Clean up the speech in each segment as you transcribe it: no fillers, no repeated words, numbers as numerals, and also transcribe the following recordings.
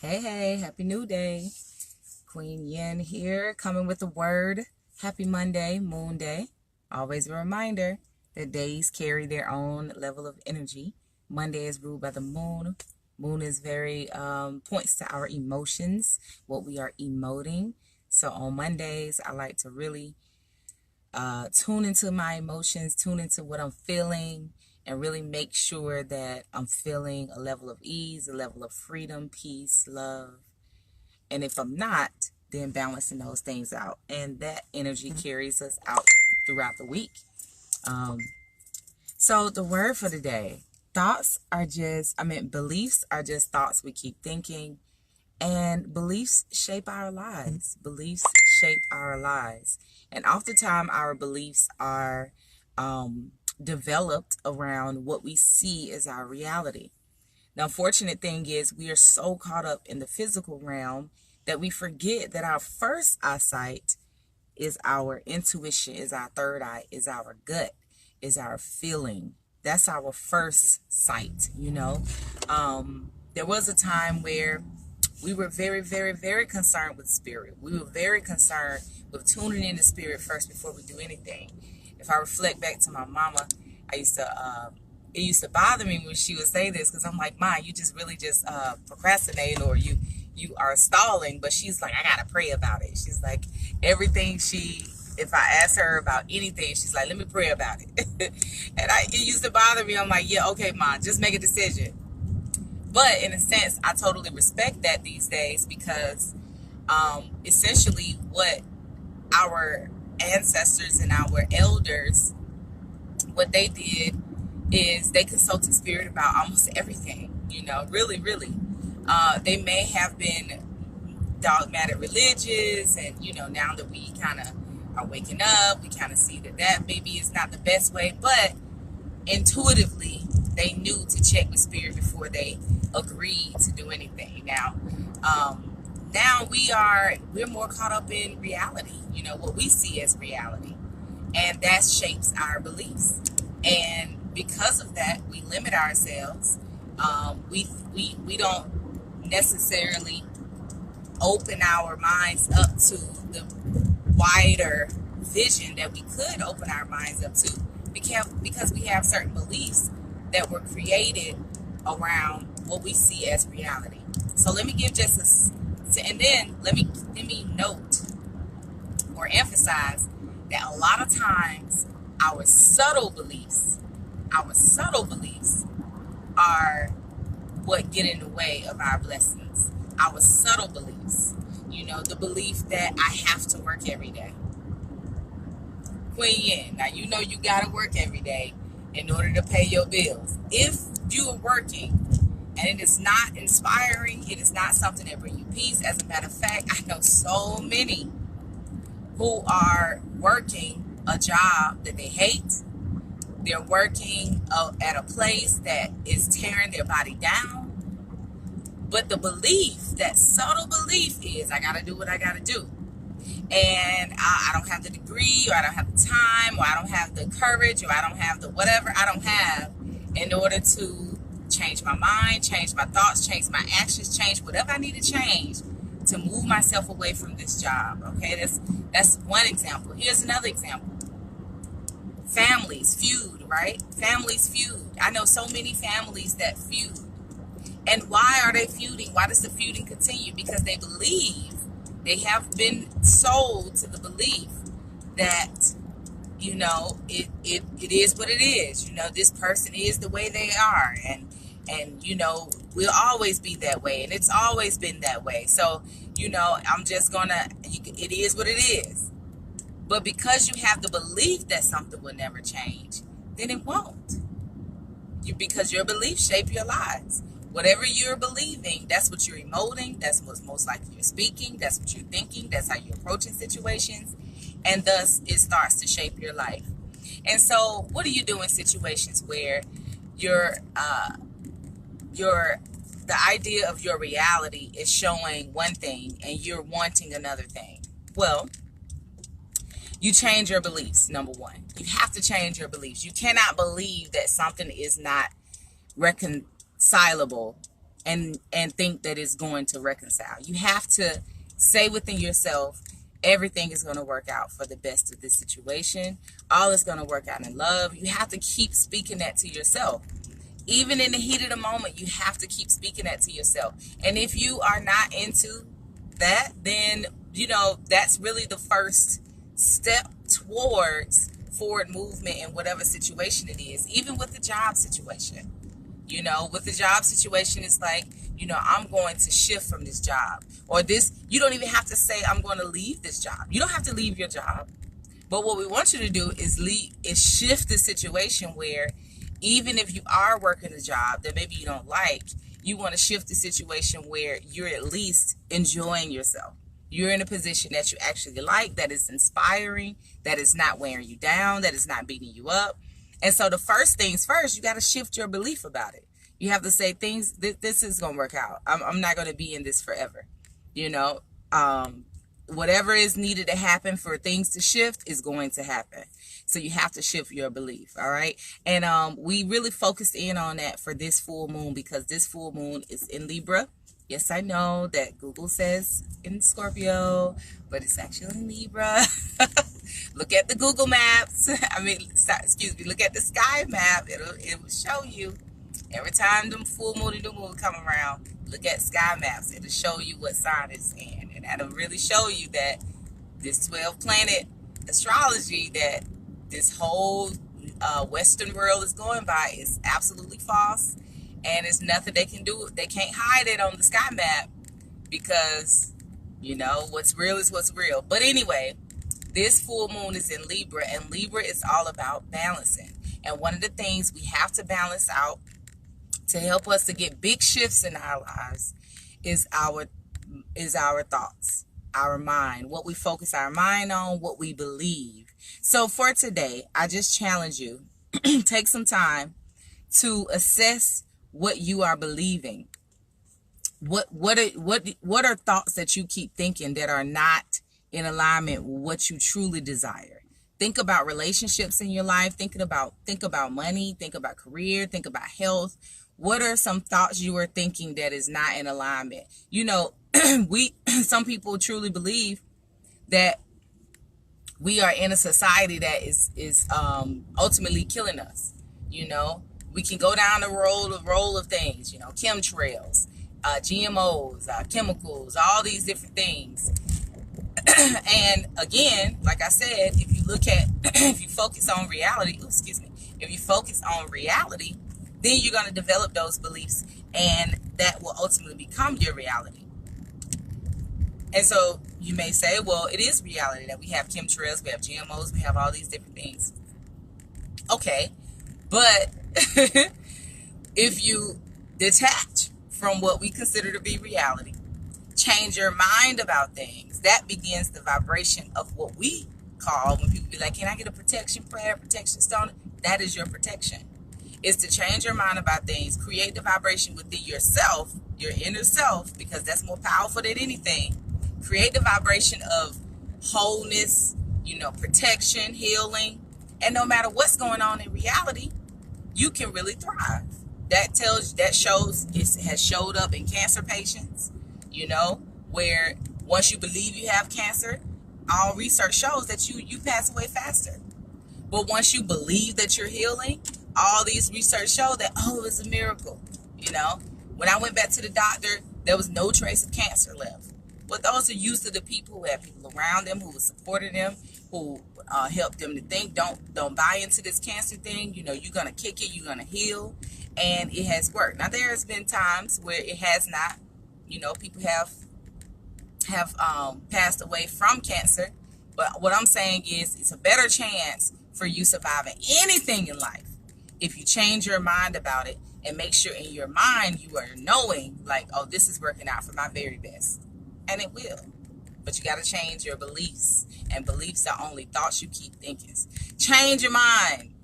Hey, happy new day. Queen Yenn here, coming with the word. Happy Monday, Moon Day. Always a reminder that days carry their own level of energy. Monday is ruled by the moon. Moon is very, points to our emotions, what we are emoting. So on Mondays, I like to really tune into my emotions, tune into what I'm feeling, and really make sure that I'm feeling a level of ease, a level of freedom, peace, love. And if I'm not, then balancing those things out. And that energy carries us out throughout the week. So the word for today, beliefs are just thoughts we keep thinking. And beliefs shape our lives. Beliefs shape our lives. And oftentimes our beliefs are developed around what we see as our reality. The unfortunate thing is we are so caught up in the physical realm that we forget that our first eyesight is our intuition, is our third eye, is our gut, is our feeling. That's our first sight, There was a time where we were very, very, very concerned with spirit. We were very concerned with tuning in to spirit first before we do anything. If I reflect back to my mama, it used to bother me when she would say this, because I'm like, Ma, you just really procrastinate, or you are stalling. But she's like, I gotta pray about it. She's like, if I ask her about anything, she's like, let me pray about it. And it used to bother me. I'm like, yeah, okay, Ma, just make a decision. But in a sense, I totally respect that these days, because essentially what our ancestors and our elders, what they did is they consulted spirit about almost everything, really, really. They may have been dogmatic religious, and, now that we kind of are waking up, we kind of see that maybe is not the best way, but intuitively, they knew to check with spirit before they agreed to do anything. Now we're more caught up in reality, what we see as reality, and that shapes our beliefs. And because of that, we limit ourselves. We don't necessarily open our minds up to the wider vision that we could open our minds up to, because we have certain beliefs that were created around what we see as reality. So let me give and then let me note or emphasize that a lot of times our subtle beliefs are what get in the way of our blessings. Our subtle beliefs, the belief that I have to work every day. Queen Yenn, now you gotta work every day in order to pay your bills. If you are working and it is not inspiring, it is not something that brings you peace. As a matter of fact, I know so many who are working a job that they hate. They're working at a place that is tearing their body down. But the belief, that subtle belief, is I gotta do what I gotta do. And I don't have the degree, or I don't have the time, or I don't have the courage, or I don't have the whatever I don't have in order to change my mind, change my thoughts, change my actions, change whatever I need to change to move myself away from this job. Okay, that's one example. Here's another example. Families feud, right? Families feud. I know so many families that feud. And why are they feuding? Why does the feuding continue? Because they believe, they have been sold to the belief that, it is what it is. This person is the way they are. And we'll always be that way. And it's always been that way. So, I'm just it is what it is. But because you have the belief that something will never change, then it won't. Because your beliefs shape your lives. Whatever you're believing, that's what you're emoting. That's what's most likely you're speaking. That's what you're thinking. That's how you're approaching situations. And thus, it starts to shape your life. And so, what do you do in situations where the idea of your reality is showing one thing and you're wanting another thing? Well, you change your beliefs, number one. You have to change your beliefs. You cannot believe that something is not reconcilable and think that it's going to reconcile. You have to say within yourself, everything is going to work out for the best of this situation. All is going to work out in love. You have to keep speaking that to yourself. Even in the heat of the moment, you have to keep speaking that to yourself. And if you are not into that, then, that's really the first step towards forward movement in whatever situation it is. Even with the job situation. With the job situation, it's like, I'm going to shift from this job. Or this, you don't even have to say, I'm going to leave this job. You don't have to leave your job. But what we want you to do is shift the situation where even if you are working a job that maybe you don't like, you want to shift the situation where you're at least enjoying yourself. You're in a position that you actually like, that is inspiring, that is not wearing you down, that is not beating you up. And so the first things first, you got to shift your belief about it. You have to say this is going to work out. I'm not going to be in this forever. Whatever is needed to happen for things to shift is going to happen. So you have to shift your belief. All right. And we really focused in on that for this full moon, because this full moon is in Libra. Yes, I know that Google says in Scorpio, but it's actually in Libra. Look at the Google Maps. Look at the sky map. It will show you. Every time the full moon and new moon come around, look at sky maps. It'll show you what sign it's in. And that'll really show you that this 12 planet astrology that this whole Western world is going by is absolutely false. And there's nothing they can do. They can't hide it on the sky map because, what's real is what's real. But anyway, this full moon is in Libra, and Libra is all about balancing. And one of the things we have to balance out to help us to get big shifts in our lives is our thoughts, our mind, what we focus our mind on, what we believe. So for today, I just challenge you, take some time to assess what you are believing. What are thoughts that you keep thinking that are not in alignment with what you truly desire? Think about relationships in your life. Think about money. Think about career. Think about health. What are some thoughts you are thinking that is not in alignment? Some people truly believe that we are in a society that is ultimately killing us. We can go down the roll of things, chemtrails, GMOs, chemicals, all these different things. And again, like I said, if you focus on reality, then you're going to develop those beliefs, and that will ultimately become your reality. And so you may say, well, it is reality that we have chemtrails, we have GMOs, we have all these different things. Okay, but if you detach from what we consider to be reality, change your mind about things, that begins the vibration of what we call, when people be like, can I get a protection prayer, protection stone? That is your protection. Is to change your mind about things, create the vibration within yourself, your inner self, because that's more powerful than anything. Create the vibration of wholeness, protection, healing. And no matter what's going on in reality, you can really thrive. That shows, it has showed up in cancer patients, where once you believe you have cancer, all research shows that you pass away faster. But once you believe that you're healing, all these research show that, it's a miracle. When I went back to the doctor, there was no trace of cancer left. But those are used to the people who had people around them who were supporting them, who helped them to think, don't buy into this cancer thing. You're going to kick it, you're going to heal. And it has worked. Now, there has been times where it has not. People have passed away from cancer. But what I'm saying is, it's a better chance for you surviving anything in life if you change your mind about it and make sure in your mind you are knowing, like, this is working out for my very best. And it will. But you got to change your beliefs. And beliefs are only thoughts you keep thinking. Change your mind.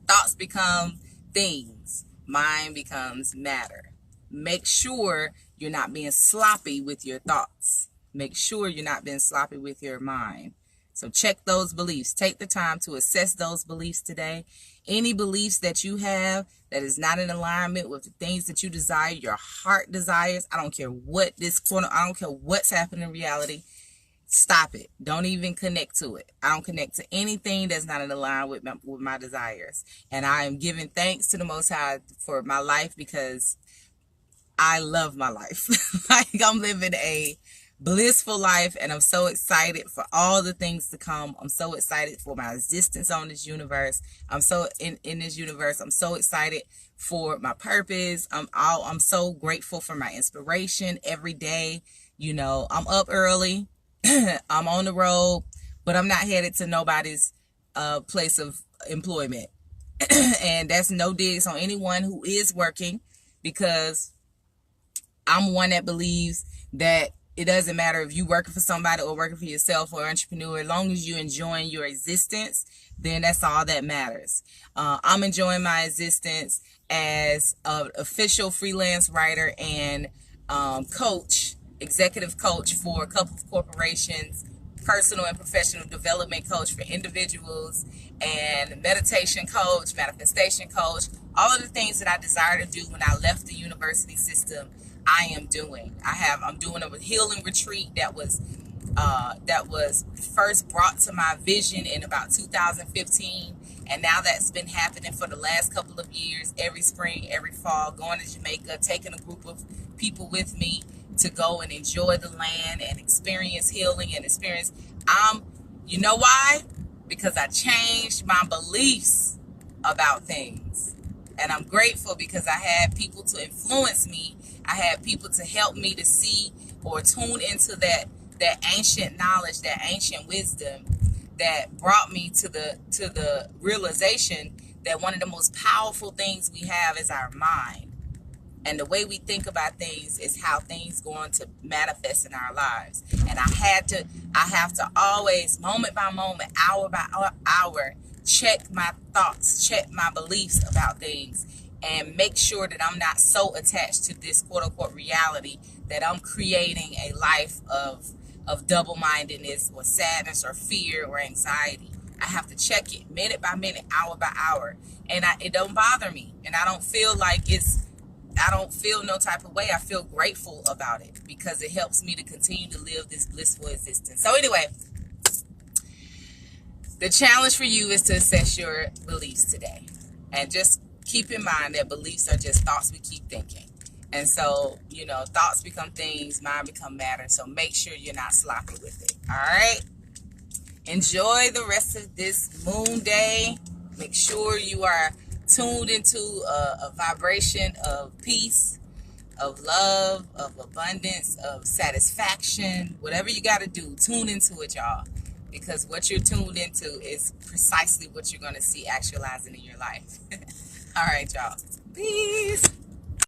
Thoughts become things. Mind becomes matter. Make sure you're not being sloppy with your thoughts. Make sure you're not being sloppy with your mind. So check those beliefs. Take the time to assess those beliefs today. Any beliefs that you have that is not in alignment with the things that you desire, your heart desires, I don't care what I don't care what's happening in reality. Stop it. Don't even connect to it. I don't connect to anything that's not in alignment with my desires. And I am giving thanks to the Most High for my life, because I love my life. Like, I'm living a blissful life, and I'm so excited for all the things to come. I'm so excited for my existence on this universe. I'm so in this universe. I'm so excited for my purpose. I'm so grateful for my inspiration every day. You know, I'm up early. I'm on the road, but I'm not headed to nobody's place of employment. And that's no digs on anyone who is working, because I'm one that believes that it doesn't matter if you working for somebody or working for yourself or entrepreneur. As long as you're enjoying your existence, then that's all that matters. I'm enjoying my existence as an official freelance writer and coach, executive coach for a couple of corporations, personal and professional development coach for individuals, and meditation coach, manifestation coach. All of the things that I desire to do when I left the university system, I am doing. I'm doing a healing retreat that was first brought to my vision in about 2015, and now that's been happening for the last couple of years. Every spring, every fall, going to Jamaica, taking a group of people with me to go and enjoy the land and experience healing and experience. You know why? Because I changed my beliefs about things. And I'm grateful because I had people to influence me. I had people to help me to see or tune into that ancient knowledge, that ancient wisdom that brought me to the realization that one of the most powerful things we have is our mind. And the way we think about things is how things going to manifest in our lives. And I have to always, moment by moment, hour by hour, check my thoughts, check my beliefs about things, and make sure that I'm not so attached to this quote unquote reality that I'm creating a life of double-mindedness or sadness or fear or anxiety. I have to check it minute by minute, hour by hour. And it don't bother me. And I don't feel no type of way. I feel grateful about it because it helps me to continue to live this blissful existence. So anyway, the challenge for you is to assess your beliefs today. And just keep in mind that beliefs are just thoughts we keep thinking. And so, you know, thoughts become things, mind become matter. So make sure you're not sloppy with it. All right? Enjoy the rest of this moon day. Make sure you are tuned into a vibration of peace, of love, of abundance, of satisfaction. Whatever you got to do, tune into it, y'all. Because what you're tuned into is precisely what you're going to see actualizing in your life. All right, y'all. Peace.